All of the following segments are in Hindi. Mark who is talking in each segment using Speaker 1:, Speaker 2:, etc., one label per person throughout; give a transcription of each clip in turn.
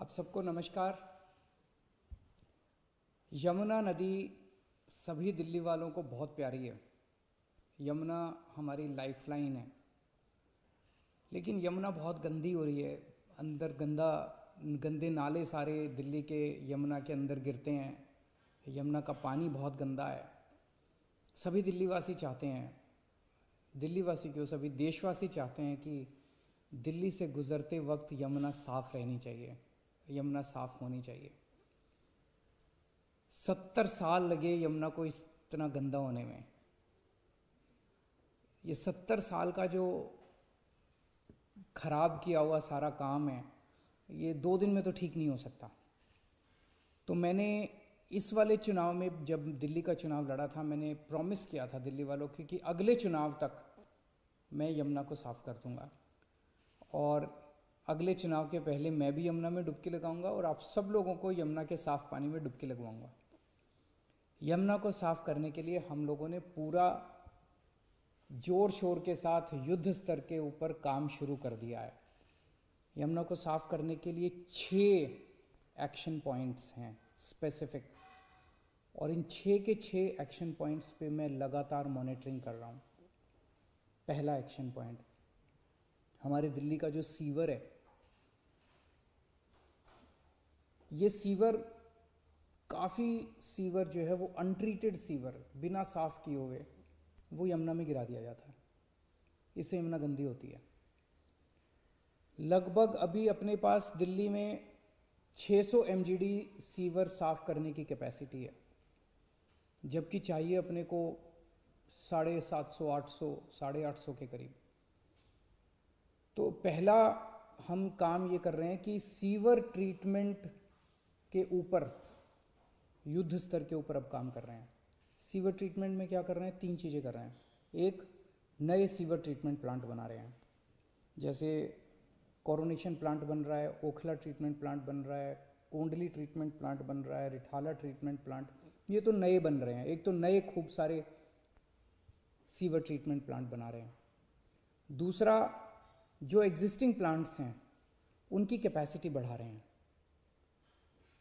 Speaker 1: आप सबको नमस्कार। यमुना नदी सभी दिल्ली वालों को बहुत प्यारी है। यमुना हमारी लाइफलाइन है, लेकिन यमुना बहुत गंदी हो रही है। अंदर गंदे नाले सारे दिल्ली के यमुना के अंदर गिरते हैं। यमुना का पानी बहुत गंदा है। सभी दिल्लीवासी चाहते हैं, दिल्लीवासी क्यों, सभी देशवासी चाहते हैं कि दिल्ली से गुजरते वक्त यमुना साफ रहनी चाहिए, यमुना साफ होनी चाहिए। 70 साल लगे यमुना को इतना गंदा होने में। ये 70 साल का जो खराब किया हुआ सारा काम है, ये 2 दिन में तो ठीक नहीं हो सकता। तो मैंने इस वाले चुनाव में, जब दिल्ली का चुनाव लड़ा था, मैंने प्रॉमिस किया था दिल्ली वालों को कि अगले चुनाव तक मैं यमुना को साफ कर दूंगा, और अगले चुनाव के पहले मैं भी यमुना में डुबकी लगाऊंगा और आप सब लोगों को यमुना के साफ पानी में डुबकी लगवाऊंगा। यमुना को साफ करने के लिए हम लोगों ने पूरा जोर शोर के साथ युद्ध स्तर के ऊपर काम शुरू कर दिया है। यमुना को साफ करने के लिए 6 एक्शन पॉइंट्स हैं स्पेसिफिक, और इन 6 के 6 एक्शन पॉइंट्स पे मैं लगातार मॉनिटरिंग कर रहा हूँ। पहला एक्शन पॉइंट, हमारे दिल्ली का जो सीवर है, ये सीवर, काफ़ी सीवर जो है वो अनट्रीटेड सीवर, बिना साफ किए हुए वो यमुना में गिरा दिया जाता है। इससे यमुना गंदी होती है। लगभग अभी अपने पास दिल्ली में 600 MGD सीवर साफ करने की कैपेसिटी है, जबकि चाहिए अपने को 750, 800, 850 के करीब। तो पहला हम काम ये कर रहे हैं कि सीवर ट्रीटमेंट के ऊपर, युद्ध स्तर के ऊपर अब काम कर रहे हैं। सीवर ट्रीटमेंट में क्या कर रहे हैं? 3 चीज़ें कर रहे हैं। एक, नए सीवर ट्रीटमेंट प्लांट बना रहे हैं, जैसे कोरोनेशन प्लांट बन रहा है, ओखला ट्रीटमेंट प्लांट बन रहा है, कोंडली ट्रीटमेंट प्लांट बन रहा है, रिठाला ट्रीटमेंट प्लांट, ये तो नए बन रहे हैं। एक तो नए खूब सारे सीवर ट्रीटमेंट प्लांट बना रहे हैं। दूसरा, जो एग्जिस्टिंग प्लांट्स हैं उनकी कैपेसिटी बढ़ा रहे हैं।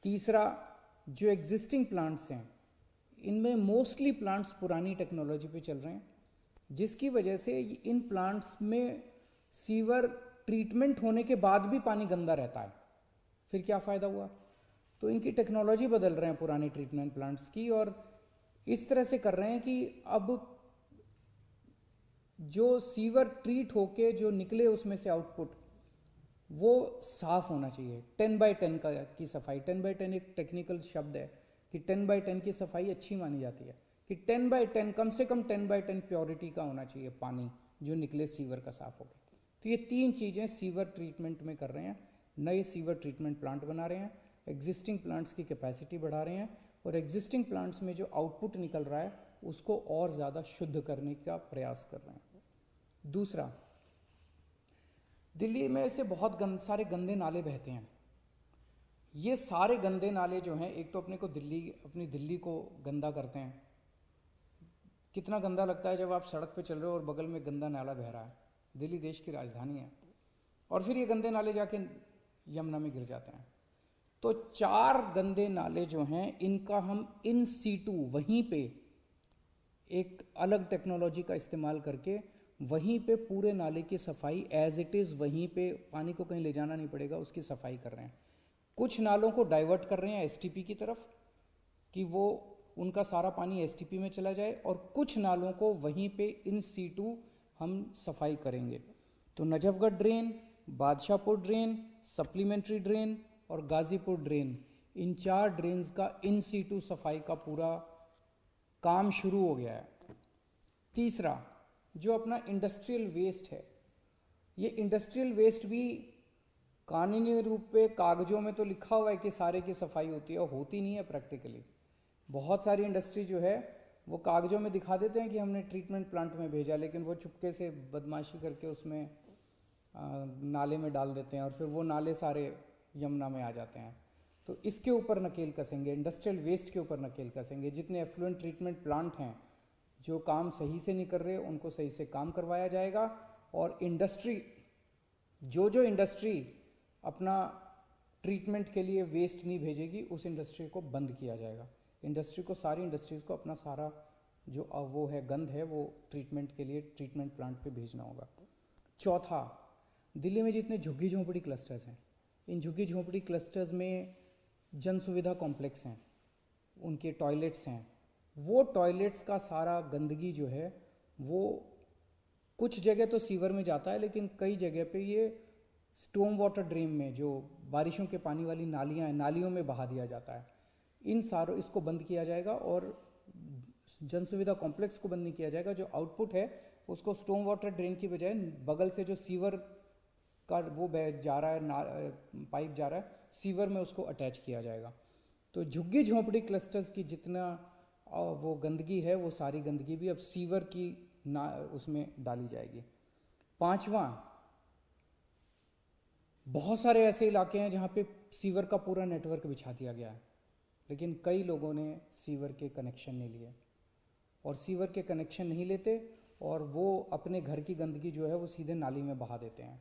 Speaker 1: तीसरा, जो एग्जिस्टिंग प्लांट्स हैं इनमें मोस्टली प्लांट्स पुरानी टेक्नोलॉजी पे चल रहे हैं, जिसकी वजह से इन प्लांट्स में सीवर ट्रीटमेंट होने के बाद भी पानी गंदा रहता है। फिर क्या फ़ायदा हुआ? तो इनकी टेक्नोलॉजी बदल रहे हैं पुराने ट्रीटमेंट प्लांट्स की, और इस तरह से कर रहे हैं कि अब जो सीवर ट्रीट होके जो निकले उसमें से आउटपुट, वो साफ होना चाहिए। 10x10 की सफाई, 10x10 एक टेक्निकल शब्द है कि 10x10 की सफाई अच्छी मानी जाती है, कि 10x10, कम से कम 10x10 प्योरिटी का होना चाहिए पानी जो निकले सीवर का साफ होकर। तो ये 3 चीज़ें सीवर ट्रीटमेंट में कर रहे हैं। नए सीवर ट्रीटमेंट प्लांट बना रहे हैं, एग्जिस्टिंग प्लांट्स की कैपेसिटी बढ़ा रहे हैं, और एग्जिस्टिंग प्लांट्स में जो आउटपुट निकल रहा है उसको और ज़्यादा शुद्ध करने का प्रयास कर रहे हैं। दूसरा, दिल्ली में से बहुत सारे गंदे नाले बहते हैं। ये सारे गंदे नाले जो हैं, एक तो अपनी दिल्ली को गंदा करते हैं। कितना गंदा लगता है जब आप सड़क पे चल रहे हो और बगल में गंदा नाला बह रहा है। दिल्ली देश की राजधानी है, और फिर ये गंदे नाले जाके यमुना में गिर जाते हैं। तो 4 गंदे नाले जो हैं इनका हम इन सीटू, वहीं पे एक अलग टेक्नोलॉजी का इस्तेमाल करके वहीं पे पूरे नाले की सफाई एज इट इज़, वहीं पे, पानी को कहीं ले जाना नहीं पड़ेगा, उसकी सफाई कर रहे हैं। कुछ नालों को डाइवर्ट कर रहे हैं एसटीपी की तरफ, कि वो उनका सारा पानी एसटीपी में चला जाए, और कुछ नालों को वहीं पे इन सीटू हम सफाई करेंगे। तो Najafgarh drain, Badshahpur drain, supplementary drain और गाजीपुर ड्रेन, इन 4 ड्रेन्स का इन सीटू सफाई का पूरा काम शुरू हो गया है। तीसरा, जो अपना इंडस्ट्रियल वेस्ट है, ये इंडस्ट्रियल वेस्ट भी कानूनी रूप पे कागजों में तो लिखा हुआ है कि सारे की सफाई होती है, और होती नहीं है प्रैक्टिकली। बहुत सारी इंडस्ट्री जो है वो कागजों में दिखा देते हैं कि हमने ट्रीटमेंट प्लांट में भेजा, लेकिन वो चुपके से बदमाशी करके उसमें नाले में डाल देते हैं, और फिर वो नाले सारे यमुना में आ जाते हैं। तो इसके ऊपर नकेल कसेंगे, इंडस्ट्रियल वेस्ट के ऊपर नकेल कसेंगे। जितने एफ्लुएंट ट्रीटमेंट प्लांट हैं जो काम सही से नहीं कर रहे, उनको सही से काम करवाया जाएगा, और इंडस्ट्री, जो इंडस्ट्री अपना ट्रीटमेंट के लिए वेस्ट नहीं भेजेगी, उस इंडस्ट्री को बंद किया जाएगा। इंडस्ट्री को, सारी इंडस्ट्रीज़ को अपना सारा जो वो है गंद है वो ट्रीटमेंट के लिए ट्रीटमेंट प्लांट पे भेजना होगा। चौथा, दिल्ली में जितने झुग्गी झोंपड़ी क्लस्टर्स हैं, इन झुग्गी झोंपड़ी क्लस्टर्स में जन सुविधा कॉम्प्लेक्स हैं, उनके टॉयलेट्स हैं, वो टॉयलेट्स का सारा गंदगी जो है वो कुछ जगह तो सीवर में जाता है, लेकिन कई जगह पे ये स्टॉर्म वाटर ड्रेन में, जो बारिशों के पानी वाली नालियाँ हैं, नालियों में बहा दिया जाता है। इन सारों इसको बंद किया जाएगा और जन सुविधा कॉम्प्लेक्स को बंद नहीं किया जाएगा। जो आउटपुट है उसको स्टॉर्म वाटर ड्रेन की बजाय बगल से जो सीवर का वो जा रहा है, पाइप जा रहा है, सीवर में उसको अटैच किया जाएगा। तो झुग्गी झोंपड़ी क्लस्टर्स की जितना वो गंदगी है, वो सारी गंदगी भी अब सीवर की उसमें डाली जाएगी। पांचवा, बहुत सारे ऐसे इलाके हैं जहाँ पे सीवर का पूरा नेटवर्क बिछा दिया गया है, लेकिन कई लोगों ने सीवर के कनेक्शन नहीं लिए, और सीवर के कनेक्शन नहीं लेते और वो अपने घर की गंदगी जो है वो सीधे नाली में बहा देते हैं।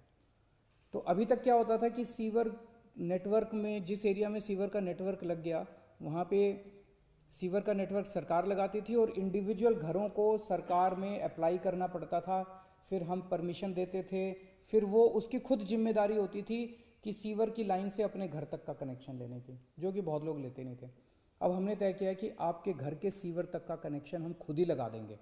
Speaker 1: तो अभी तक क्या होता था कि सीवर नेटवर्क में, जिस एरिया में सीवर का नेटवर्क लग गया, वहाँ पे सीवर का नेटवर्क सरकार लगाती थी और इंडिविजुअल घरों को सरकार में अप्लाई करना पड़ता था, फिर हम परमिशन देते थे, फिर वो उसकी खुद जिम्मेदारी होती थी कि सीवर की लाइन से अपने घर तक का कनेक्शन लेने की, जो कि बहुत लोग लेते नहीं थे। अब हमने तय किया कि आपके घर के सीवर तक का कनेक्शन हम खुद ही लगा देंगे,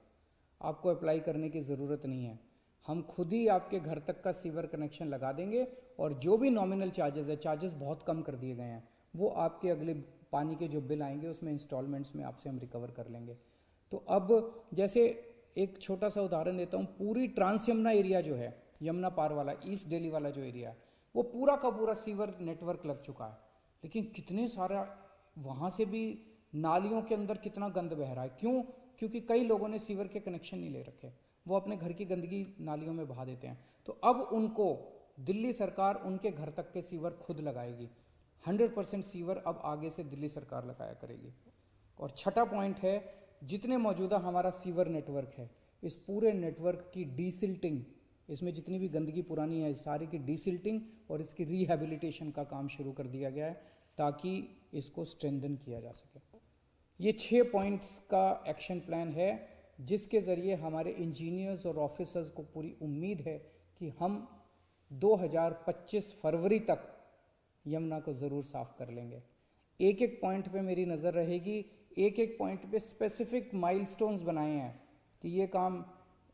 Speaker 1: आपको अप्लाई करने की ज़रूरत नहीं है, हम खुद ही आपके घर तक का सीवर कनेक्शन लगा देंगे, और जो भी नॉमिनल चार्जेस है, चार्जेस बहुत कम कर दिए गए हैं, वो आपके अगले पानी के जो बिल आएंगे उसमें इंस्टॉलमेंट्स में आपसे हम रिकवर कर लेंगे। तो अब जैसे एक छोटा सा उदाहरण देता हूँ, पूरी ट्रांस यमुना एरिया जो है, यमुना पार वाला, ईस्ट दिल्ली वाला जो एरिया है, वो पूरा का पूरा सीवर नेटवर्क लग चुका है, लेकिन कितने सारा वहाँ से भी नालियों के अंदर कितना गंद बह रहा है। क्यों? क्योंकि कई लोगों ने सीवर के कनेक्शन नहीं ले रखे, वो अपने घर की गंदगी नालियों में बहा देते हैं। तो अब उनको दिल्ली सरकार उनके घर तक के सीवर खुद लगाएगी, 100% सीवर अब आगे से दिल्ली सरकार लगाया करेगी। और छठा पॉइंट है, जितने मौजूदा हमारा सीवर नेटवर्क है, इस पूरे नेटवर्क की डीसिल्टिंग, इसमें जितनी भी गंदगी पुरानी है सारी की डीसिल्टिंग और इसकी रिहैबिलिटेशन का काम शुरू कर दिया गया है, ताकि इसको स्ट्रेंथन किया जा सके। ये 6 पॉइंट्स का एक्शन प्लान है, जिसके ज़रिए हमारे इंजीनियर्स और ऑफिसर्स को पूरी उम्मीद है कि हम 2025 फरवरी तक यमुना को ज़रूर साफ़ कर लेंगे। एक एक पॉइंट पे मेरी नज़र रहेगी, एक एक पॉइंट पे स्पेसिफिक माइलस्टोन्स बनाए हैं कि ये काम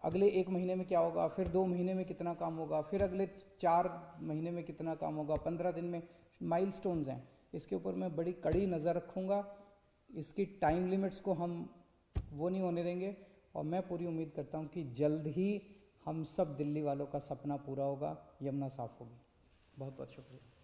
Speaker 1: अगले 1 महीने में क्या होगा, फिर 2 महीने में कितना काम होगा, फिर अगले 4 महीने में कितना काम होगा, 15 दिन में, माइलस्टोन्स हैं। इसके ऊपर मैं बड़ी कड़ी नज़र रखूँगा, इसकी टाइम लिमिट्स को हम वो नहीं होने देंगे, और मैं पूरी उम्मीद करता हूँ कि जल्द ही हम सब दिल्ली वालों का सपना पूरा होगा, यमुना साफ़ होगी। बहुत बहुत शुक्रिया।